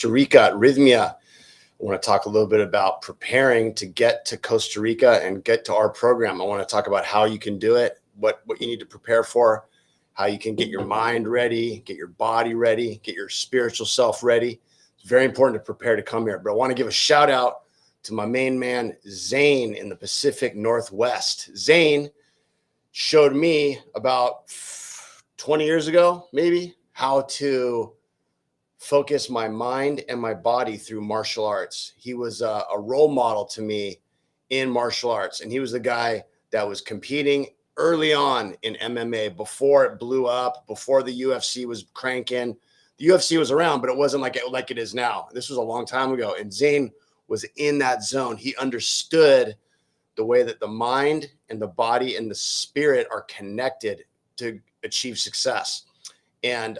Costa Rica at Rythmia. I want to talk a little bit about preparing to get to Costa Rica and get to our program. I want to talk about how you can do it, what you need to prepare for, how you can get your mind ready, get your body ready, get your spiritual self ready. It's very important to prepare to come here. But I want to give a shout out to my main man, Zane, in the Pacific Northwest. Zane showed me about 20 years ago, maybe, how to focus my mind and my body through martial arts. He was a role model to me in martial arts. And he was the guy that was competing early on in MMA before it blew up, before the UFC was cranking. The UFC was around, but it wasn't like it is now. This was a long time ago. And Zane was in that zone. He understood the way that the mind and the body and the spirit are connected to achieve success. And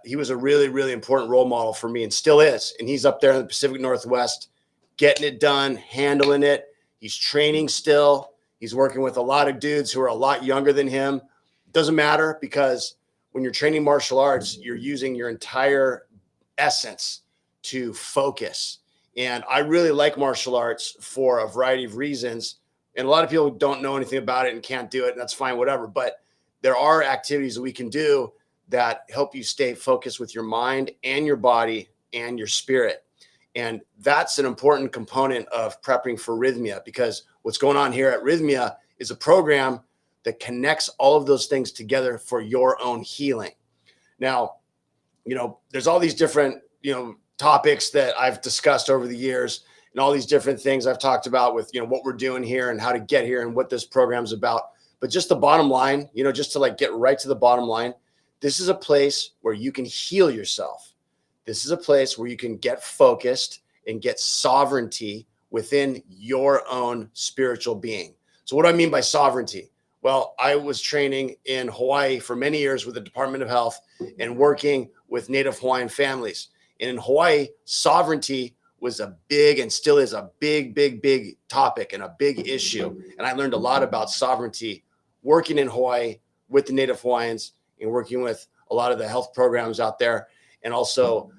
he was a really, really important role model for me and still is. And he's up there in the Pacific Northwest, getting it done, handling it. He's training still. He's working with a lot of dudes who are a lot younger than him. It doesn't matter, because when you're training martial arts, you're using your entire essence to focus. And I really like martial arts for a variety of reasons. And a lot of people don't know anything about it and can't do it, and that's fine, whatever. But there are activities that we can do that help you stay focused with your mind and your body and your spirit. And that's an important component of prepping for Rythmia, because what's going on here at Rythmia is a program that connects all of those things together for your own healing. Now, there's all these different, topics that I've discussed over the years, and all these different things I've talked about with, what we're doing here and how to get here and what this program's about. But just the bottom line, just to get right to the bottom line, this is a place where you can heal yourself. This is a place where you can get focused and get sovereignty within your own spiritual being. So what do I mean by sovereignty? Well, I was training in Hawaii for many years with the Department of Health and working with Native Hawaiian families. And in Hawaii, sovereignty was a big, and still is a big, big, big topic and a big issue. And I learned a lot about sovereignty working in Hawaii with the Native Hawaiians and working with a lot of the health programs out there, and also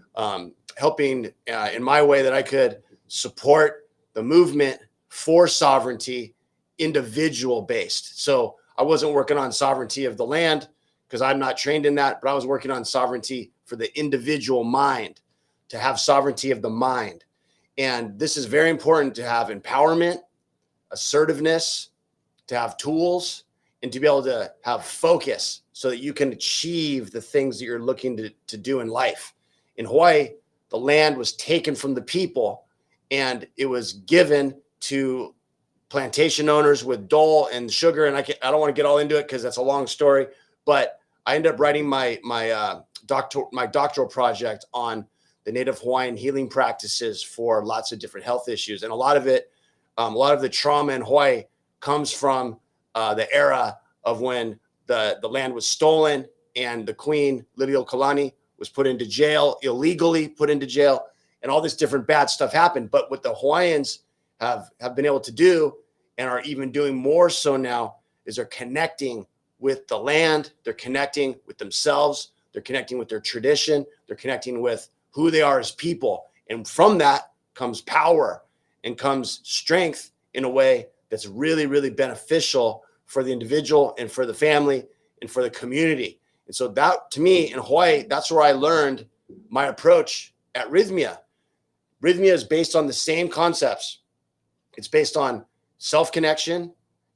helping in my way that I could support the movement for sovereignty, individual based. So I wasn't working on sovereignty of the land because I'm not trained in that, but I was working on sovereignty for the individual mind, to have sovereignty of the mind. And this is very important, to have empowerment, assertiveness, to have tools, and to be able to have focus so that you can achieve the things that you're looking to do in life. In Hawaii, the land was taken from the people and it was given to plantation owners with dole and sugar. And I don't want to get all into it because that's a long story, but I ended up writing my doctoral project on the Native Hawaiian healing practices for lots of different health issues. And a lot of the trauma in Hawaii comes from the era of when the land was stolen and the queen, Liliuokalani, was put into jail, illegally put into jail, and all this different bad stuff happened. But what the Hawaiians have been able to do, and are even doing more so now, is they're connecting with the land, they're connecting with themselves, they're connecting with their tradition, they're connecting with who they are as people. And from that comes power and comes strength in a way that's really, really beneficial for the individual and for the family and for the community. And so that, to me, in Hawaii, that's where I learned my approach at Rythmia. Rythmia is based on the same concepts. It's based on self-connection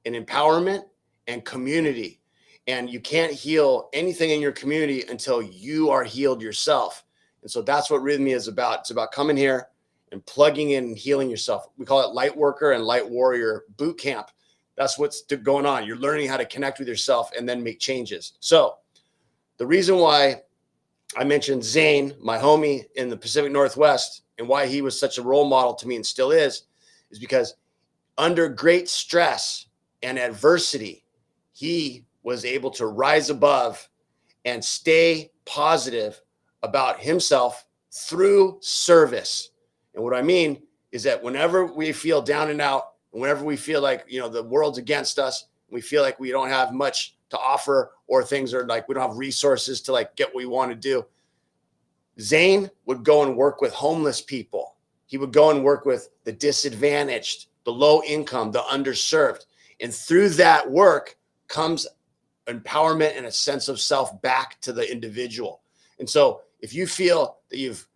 and empowerment and community. And you can't heal anything in your community until you are healed yourself. And so that's what Rythmia is about. It's about coming here and plugging in and healing yourself. We call it Light Worker and Light Warrior Boot Camp. That's what's going on. You're learning how to connect with yourself and then make changes. So the reason why I mentioned Zane, my homie in the Pacific Northwest, and why he was such a role model to me and still is because under great stress and adversity, he was able to rise above and stay positive about himself through service. And what I mean is that whenever we feel down and out, whenever we feel like, the world's against us, we feel like we don't have much to offer, or things are like we don't have resources to get what we want to do, Zane would go and work with homeless people. He would go and work with the disadvantaged, the low income, the underserved. And through that work comes empowerment and a sense of self back to the individual. And so if you feel that you've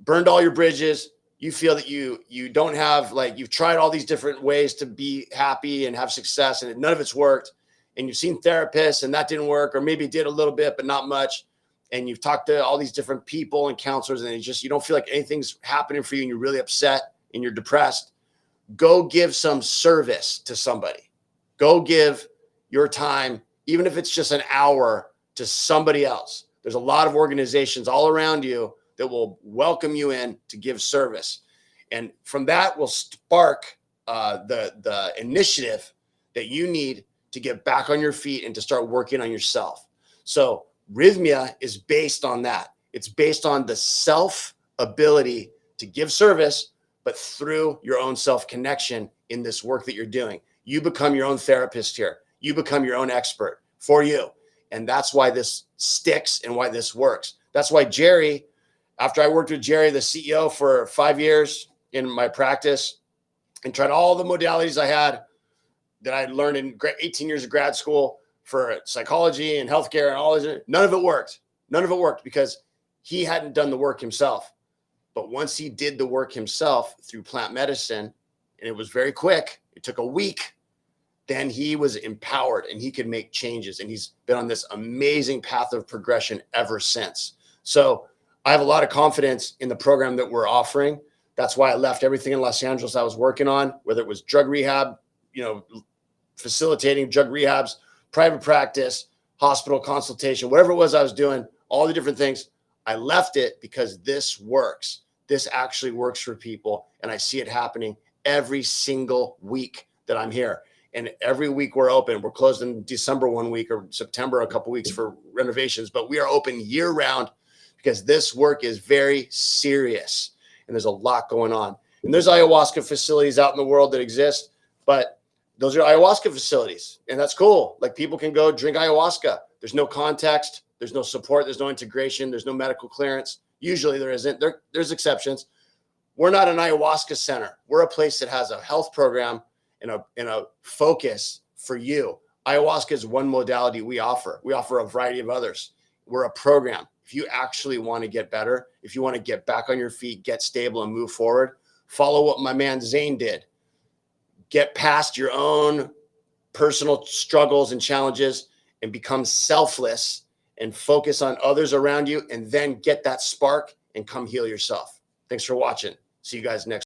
burned all your bridges, you feel that you don't have, like, you've tried all these different ways to be happy and have success and none of it's worked, and you've seen therapists and that didn't work, or maybe it did a little bit, but not much. And you've talked to all these different people and counselors and you don't feel like anything's happening for you and you're really upset and you're depressed. Go give some service to somebody. Go give your time, even if it's just an hour, to somebody else. There's a lot of organizations all around you that will welcome you in to give service. And from that will spark the initiative that you need to get back on your feet and to start working on yourself. So Rythmia is based on that. It's based on the self ability to give service, but through your own self connection in this work that you're doing. You become your own therapist here. You become your own expert for you. And that's why this sticks and why this works. That's why Jerry, after I worked with Jerry, the CEO, for 5 years in my practice and tried all the modalities I had that I learned in 18 years of grad school for psychology and healthcare and all this, none of it worked. None of it worked because he hadn't done the work himself. But once he did the work himself through plant medicine, and it was very quick, it took a week, then he was empowered and he could make changes. And he's been on this amazing path of progression ever since. So I have a lot of confidence in the program that we're offering. That's why I left everything in Los Angeles I was working on, whether it was drug rehab, facilitating drug rehabs, private practice, hospital consultation, whatever it was I was doing, all the different things. I left it because this works. This actually works for people. And I see it happening every single week that I'm here. And every week we're open. We're closed in December 1 week, or September a couple weeks for renovations, but we are open year round because this work is very serious and there's a lot going on. And there's ayahuasca facilities out in the world that exist, but those are ayahuasca facilities, and that's cool. Like, people can go drink ayahuasca. There's no context. There's no support. There's no integration. There's no medical clearance. Usually there isn't. There's exceptions. We're not an ayahuasca center. We're a place that has a health program and a focus for you. Ayahuasca is one modality we offer. We offer a variety of others. We're a program. If you actually want to get better, if you want to get back on your feet, get stable and move forward, follow what my man Zane did. Get past your own personal struggles and challenges and become selfless and focus on others around you, and then get that spark and come heal yourself. Thanks for watching. See you guys next.